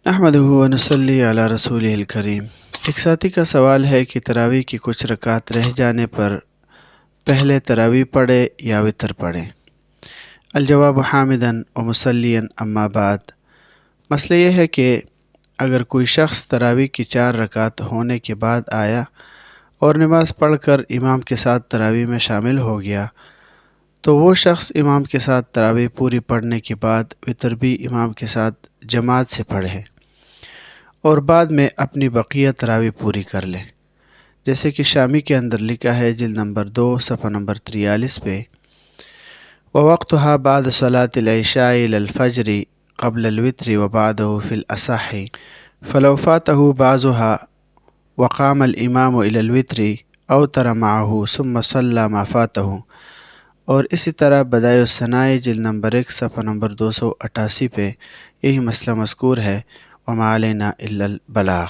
احمدہ و نصلی علی رسولہ الکریم۔ ایک ساتھی کا سوال ہے کہ تراویح کی کچھ رکعت رہ جانے پر پہلے تراویح پڑھے یا وتر پڑھیں؟ الجواب حامداً و مصلیاً اما بعد۔ مسئلہ یہ ہے کہ اگر کوئی شخص تراویح کی 4 رکعت ہونے کے بعد آیا اور نماز پڑھ کر امام کے ساتھ تراویح میں شامل ہو گیا تو وہ شخص امام کے ساتھ تراویح پوری پڑھنے کے بعد وتر بھی امام کے ساتھ جماعت سے پڑھے اور بعد میں اپنی بقیہ تراویح پوری کر لے، جیسے کہ شامی کے اندر لکھا ہے جلد نمبر 2 صفحہ نمبر 43 پہ، ووقتها بعد صلاة العشاء إلى الفجر قبل الوتر وبعده في الأصح فلو فاته بعضها وقام الإمام إلى الوتر أوتر معه ثم صلى ما فاته۔ اور اسی طرح بدائع الثناء جلد نمبر 1 صفحہ نمبر 288 پہ یہی مسئلہ مذکور ہے، وما علینا الا البلاغ۔